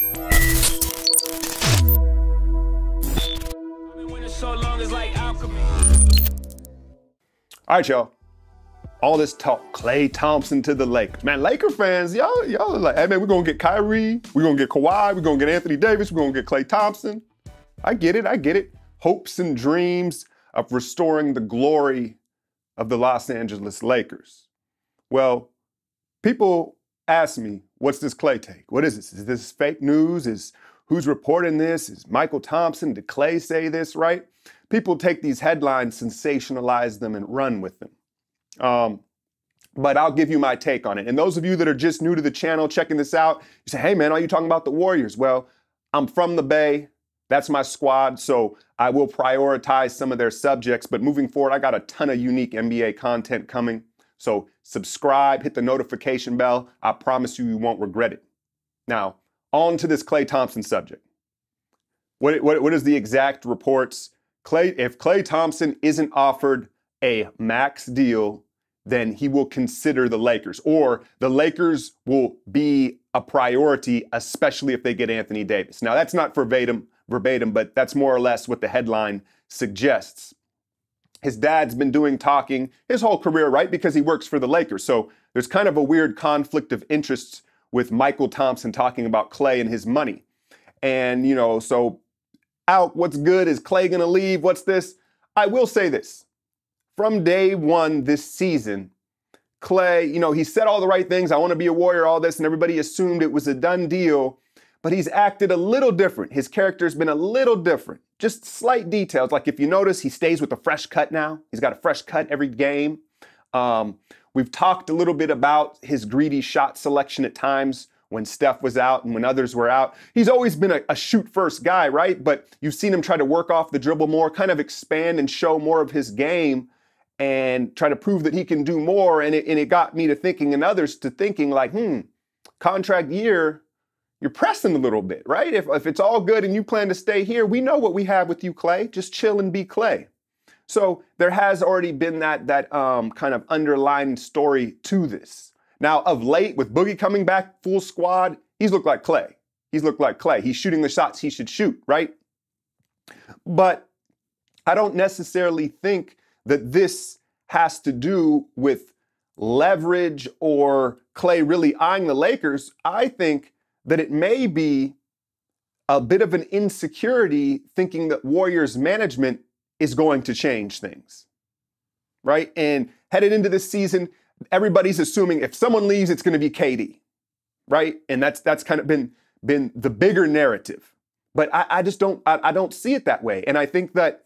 All right, y'all. All this talk, Klay Thompson to the Lakers. Man, Laker fans, y'all are like, hey man, we're gonna get Kyrie, we're gonna get Kawhi, we're gonna get Anthony Davis, we're gonna get Klay Thompson. I get it. Hopes and dreams of restoring the glory of the Los Angeles Lakers. Well, people ask me, what's this Klay take? What is this? Is this fake news? Who's reporting this? Is Michael Thompson? Did Klay say this, right? People take these headlines, sensationalize them, and run with them. But I'll give you my take on it. And those of you that are just new to the channel, checking this out, you say, hey man, are you talking about the Warriors? Well, I'm from the Bay. That's my squad. So I will prioritize some of their subjects. But moving forward, I got a ton of unique NBA content coming. So subscribe, hit the notification bell. I promise you, you won't regret it. Now, on to this Klay Thompson subject. What is the exact reports? If Klay Thompson isn't offered a max deal, then he will consider the Lakers, or the Lakers will be a priority, especially if they get Anthony Davis. Now, that's not verbatim, but that's more or less what the headline suggests. His dad's been doing talking his whole career, right? Because he works for the Lakers. So there's kind of a weird conflict of interests with Michael Thompson talking about Klay and his money. And, so out, what's good? Is Klay going to leave? What's this? I will say this. From day one this season, Klay, he said all the right things. I want to be a Warrior, all this, and everybody assumed it was a done deal. But he's acted a little different. His character's been a little different. Just slight details. Like if you notice, he stays with a fresh cut now. He's got a fresh cut every game. We've talked a little bit about his greedy shot selection at times when Steph was out and when others were out. He's always been a shoot-first guy, right? But you've seen him try to work off the dribble more, kind of expand and show more of his game and try to prove that he can do more. And it got me to thinking, and others to thinking like, contract year, you're pressing a little bit, right? If it's all good and you plan to stay here, we know what we have with you, Klay. Just chill and be Klay. So there has already been that kind of underlying story to this. Now, of late, with Boogie coming back, full squad, he's looked like Klay. He's shooting the shots he should shoot, right? But I don't necessarily think that this has to do with leverage or Klay really eyeing the Lakers. I think that it may be a bit of an insecurity thinking that Warriors management is going to change things, right? And headed into this season, everybody's assuming if someone leaves, it's going to be KD, right? And that's kind of been the bigger narrative. But I just don't see it that way. And I think that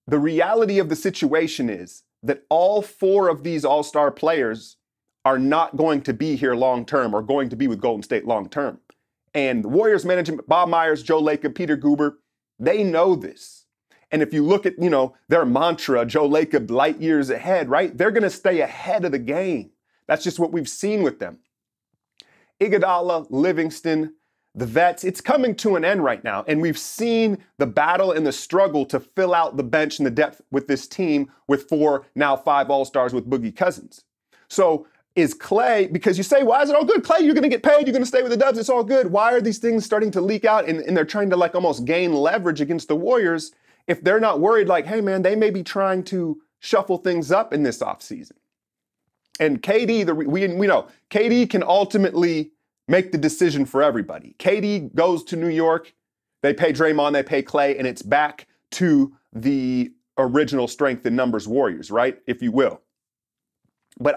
the reality of the situation is that all four of these all-star players are not going to be here long-term or going to be with Golden State long-term. And the Warriors management, Bob Myers, Joe Lacob, Peter Guber, they know this. And if you look at, their mantra, Joe Lacob, light years ahead, right? They're going to stay ahead of the game. That's just what we've seen with them. Iguodala, Livingston, the vets, it's coming to an end right now. And we've seen the battle and the struggle to fill out the bench and the depth with this team with 4, now 5 All-Stars with Boogie Cousins. So is Klay, because you say, why is it all good? Klay, you're going to get paid. You're going to stay with the Dubs. It's all good. Why are these things starting to leak out and they're trying to like almost gain leverage against the Warriors if they're not worried like, hey, man, they may be trying to shuffle things up in this offseason? And KD, we know, KD can ultimately make the decision for everybody. KD goes to New York, they pay Draymond, they pay Klay, and it's back to the original strength in numbers Warriors, right? If you will. But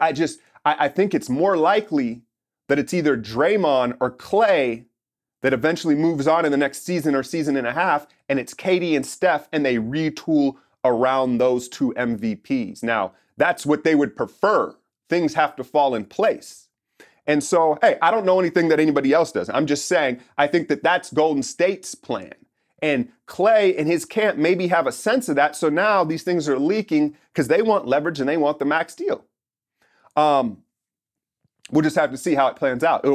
I think it's more likely that it's either Draymond or Klay that eventually moves on in the next season or season and a half, and it's KD and Steph, and they retool around those 2 MVPs. Now, that's what they would prefer. Things have to fall in place. And so, hey, I don't know anything that anybody else does. I'm just saying, I think that that's Golden State's plan. And Klay and his camp maybe have a sense of that. So now these things are leaking because they want leverage and they want the max deal. We'll just have to see how it plans out.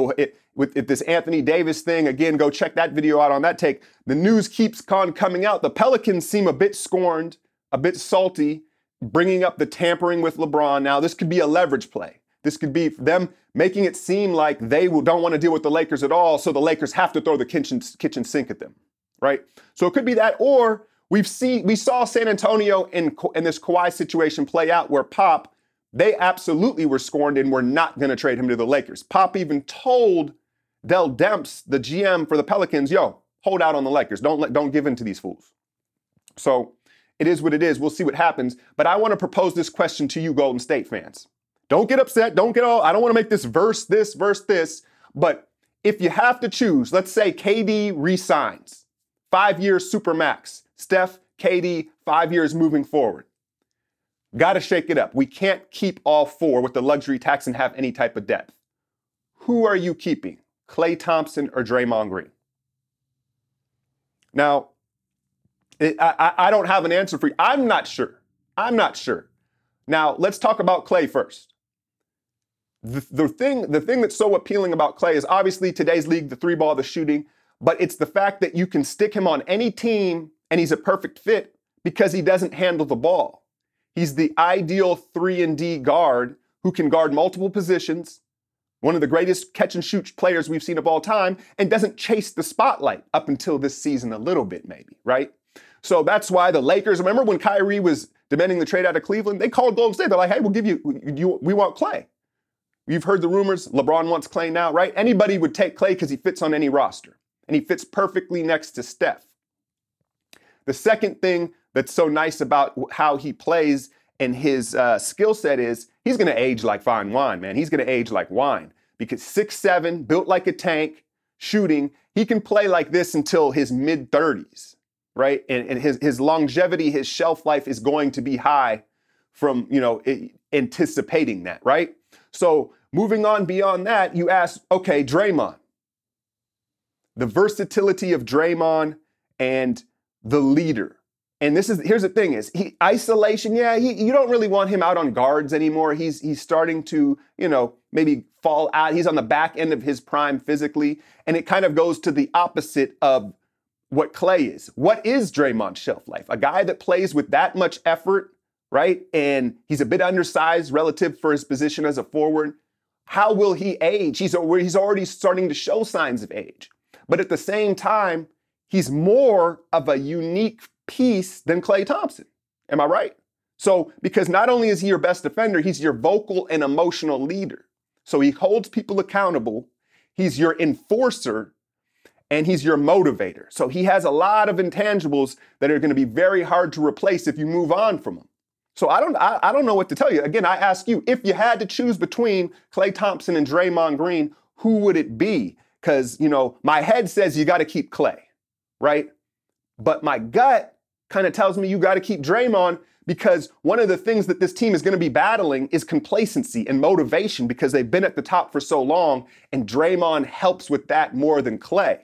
With this Anthony Davis thing, again, go check that video out on that take. The news keeps coming out. The Pelicans seem a bit scorned, a bit salty, bringing up the tampering with LeBron. Now, this could be a leverage play. This could be them making it seem like they don't want to deal with the Lakers at all, so the Lakers have to throw the kitchen sink at them, right? So it could be that, or we saw San Antonio in this Kawhi situation play out where Pop, they absolutely were scorned and were not going to trade him to the Lakers. Pop even told Dell Demps, the GM for the Pelicans, yo, hold out on the Lakers. Don't give in to these fools. So it is what it is. We'll see what happens. But I want to propose this question to you, Golden State fans. Don't get upset. Don't get all, I don't want to make this verse this. But if you have to choose, let's say KD resigns, 5 years supermax. Steph, KD, 5 years moving forward. Got to shake it up. We can't keep all four with the luxury tax and have any type of depth. Who are you keeping? Klay Thompson or Draymond Green? Now, I don't have an answer for you. I'm not sure. Now, let's talk about Klay first. The thing that's so appealing about Klay is obviously today's league, the three ball, the shooting, but it's the fact that you can stick him on any team and he's a perfect fit because he doesn't handle the ball. He's the ideal 3-and-D guard who can guard multiple positions, one of the greatest catch and shoot players we've seen of all time, and doesn't chase the spotlight up until this season a little bit maybe, right? So that's why the Lakers, remember when Kyrie was demanding the trade out of Cleveland, they called Golden State. They're like, hey, we'll give we want Klay. You've heard the rumors, LeBron wants Klay now, right? Anybody would take Klay because he fits on any roster, and he fits perfectly next to Steph. The second thing that's so nice about how he plays and his skill set is he's going to age like fine wine, man. He's going to age like wine because 6'7", built like a tank, shooting, he can play like this until his mid-30s, right? And his longevity, his shelf life is going to be high from, anticipating that, right? So moving on beyond that, you ask, okay, Draymond. The versatility of Draymond and the leader. And here's the thing is, isolation, you don't really want him out on guards anymore. He's starting to, maybe fall out. He's on the back end of his prime physically. And it kind of goes to the opposite of what Klay is. What is Draymond's shelf life? A guy that plays with that much effort, right? And he's a bit undersized relative for his position as a forward. How will he age? He's already starting to show signs of age. But at the same time, he's more of a unique piece than Klay Thompson. Am I right? So, because not only is he your best defender, he's your vocal and emotional leader. So he holds people accountable. He's your enforcer and he's your motivator. So he has a lot of intangibles that are going to be very hard to replace if you move on from him. So I don't know what to tell you. Again, I ask you, if you had to choose between Klay Thompson and Draymond Green, who would it be? Because, my head says you got to keep Klay, right? But my gut kind of tells me you got to keep Draymond because one of the things that this team is going to be battling is complacency and motivation because they've been at the top for so long, and Draymond helps with that more than Klay.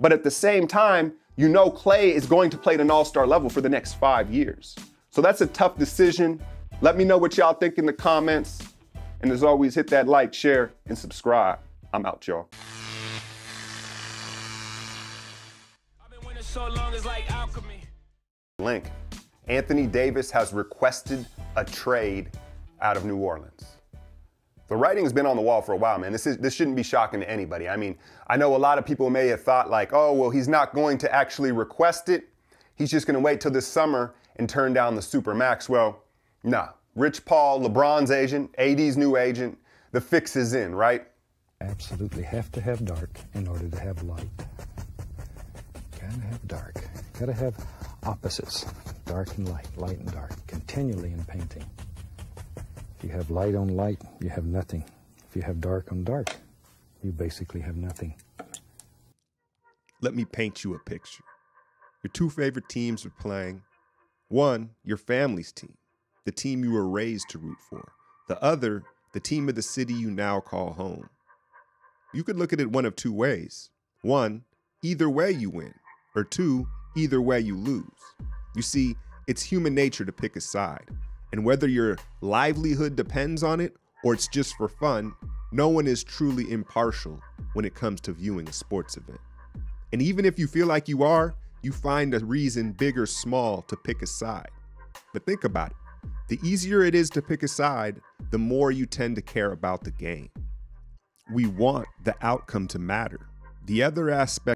But at the same time, Klay is going to play at an all-star level for the next 5 years. So that's a tough decision. Let me know what y'all think in the comments. And as always, hit that like, share, and subscribe. I'm out, y'all. So long as like alchemy. Link. Anthony Davis has requested a trade out of New Orleans. The writing's been on the wall for a while, man. This shouldn't be shocking to anybody. I mean, I know a lot of people may have thought like, oh, well, he's not going to actually request it. He's just going to wait till this summer and turn down the Supermax. Well, nah. Rich Paul, LeBron's agent, AD's new agent, the fix is in, right? Absolutely have to have dark in order to have light. Gotta have dark. Gotta have opposites, dark and light and dark, continually in painting. If you have light on light, you have nothing. If you have dark on dark, you basically have nothing. Let me paint you a picture. Your two favorite teams are playing. One, your family's team, the team you were raised to root for. The other, the team of the city you now call home. You could look at it one of two ways. One, either way you win. Or two, either way you lose. You see, it's human nature to pick a side. And whether your livelihood depends on it or it's just for fun, no one is truly impartial when it comes to viewing a sports event. And even if you feel like you are, you find a reason, big or small, to pick a side. But think about it. The easier it is to pick a side, the more you tend to care about the game. We want the outcome to matter. The other aspect